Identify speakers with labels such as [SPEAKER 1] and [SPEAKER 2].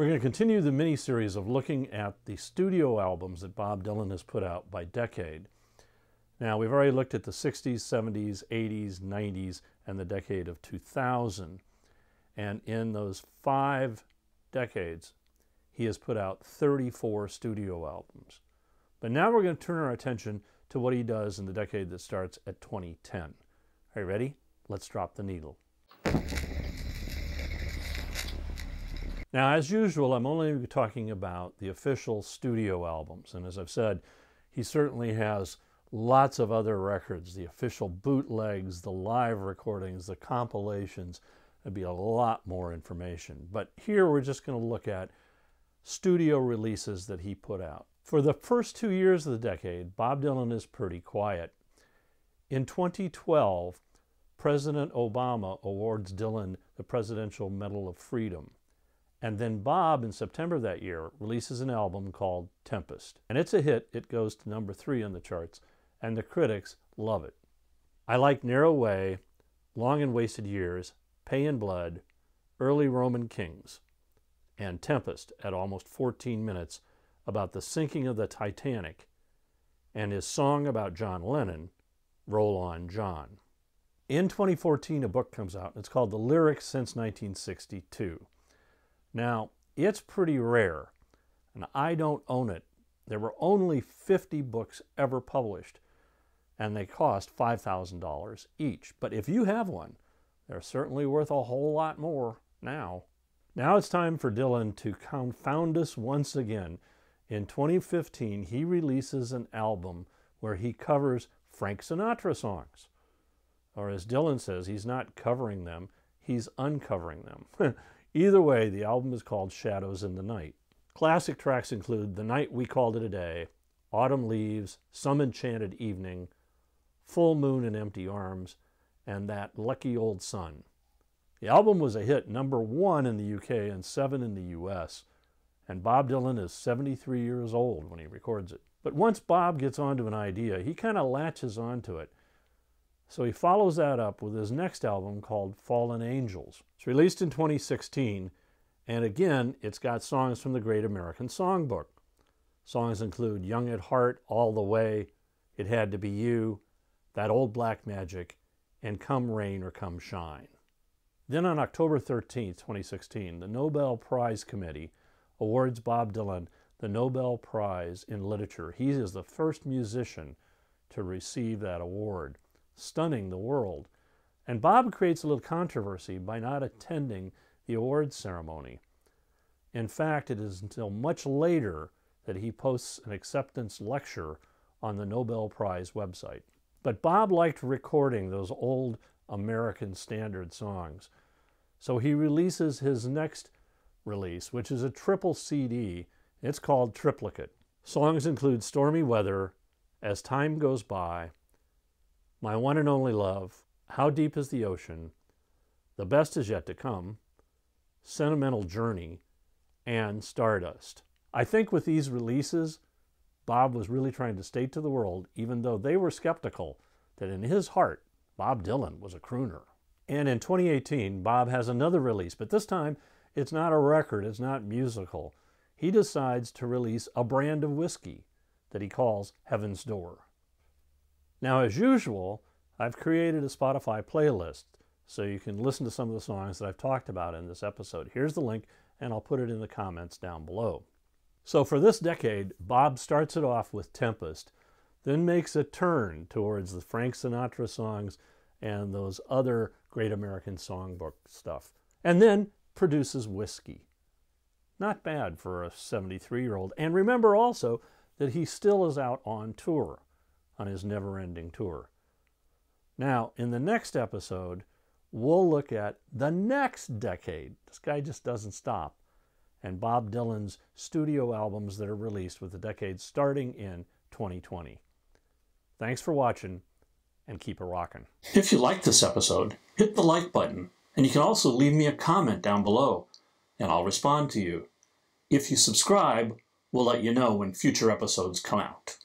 [SPEAKER 1] We're going to continue the mini-series of looking at the studio albums that Bob Dylan has put out by decade. Now, we've already looked at the 60s, 70s, 80s, 90s, and the decade of 2000. And in those 5 decades, he has put out 34 studio albums. But now we're going to turn our attention to what he does in the decade that starts at 2010. Are you ready? Let's drop the needle. Now, as usual, I'm only talking about the official studio albums. And as I've said, he certainly has lots of other records, the official bootlegs, the live recordings, the compilations. There'd be a lot more information. But here we're just going to look at studio releases that he put out. For the first 2 years of the decade, Bob Dylan is pretty quiet. In 2012, President Obama awards Dylan the Presidential Medal of Freedom. And then Bob, in September of that year, releases an album called Tempest. And it's a hit. It goes to number 3 on the charts, and the critics love it. I like Narrow Way, Long and Wasted Years, Pay in Blood, Early Roman Kings, and Tempest at almost 14 minutes about the sinking of the Titanic, and his song about John Lennon, Roll On John. In 2014, a book comes out. It's called The Lyrics Since 1962. Now, it's pretty rare, and I don't own it. There were only 50 books ever published, and they cost $5,000 each. But if you have one, they're certainly worth a whole lot more now. Now it's time for Dylan to confound us once again. In 2015, he releases an album where he covers Frank Sinatra songs. Or as Dylan says, he's not covering them, he's uncovering them. Either way, the album is called Shadows in the Night. Classic tracks include The Night We Called It a Day, Autumn Leaves, Some Enchanted Evening, Full Moon and Empty Arms, and That Lucky Old Sun. The album was a hit, number 1 in the UK and 7 in the US, and Bob Dylan is 73 years old when he records it. But once Bob gets onto an idea, he kind of latches onto it. So he follows that up with his next album called Fallen Angels. It's released in 2016, and again, it's got songs from the Great American Songbook. Songs include Young at Heart, All the Way, It Had to Be You, That Old Black Magic, and Come Rain or Come Shine. Then on October 13, 2016, the Nobel Prize Committee awards Bob Dylan the Nobel Prize in Literature. He is the first musician to receive that award, stunning the world. And Bob creates a little controversy by not attending the awards ceremony. In fact, it is until much later that he posts an acceptance lecture on the Nobel Prize website. But Bob liked recording those old American standard songs. So he releases his next release, which is a triple CD. It's called Triplicate. Songs include Stormy Weather, As Time Goes By, My One and Only Love, How Deep is the Ocean, The Best Is Yet to Come, Sentimental Journey, and Stardust. I think with these releases, Bob was really trying to state to the world, even though they were skeptical, that in his heart, Bob Dylan was a crooner. And in 2018, Bob has another release, but this time it's not a record, it's not musical. He decides to release a brand of whiskey that he calls Heaven's Door. Now, as usual, I've created a Spotify playlist so you can listen to some of the songs that I've talked about in this episode. Here's the link, and I'll put it in the comments down below. So for this decade, Bob starts it off with Tempest, then makes a turn towards the Frank Sinatra songs and those other Great American Songbook stuff, and then produces Whiskey. Not bad for a 73-year-old. And remember also that he still is out on tour, on his never-ending tour. Now, in the next episode, we'll look at the next decade. This guy just doesn't stop. And Bob Dylan's studio albums that are released with the decade starting in 2020. Thanks for watching, and keep it rockin'. If you liked this episode, hit the like button, and you can also leave me a comment down below, and I'll respond to you. If you subscribe, we'll let you know when future episodes come out.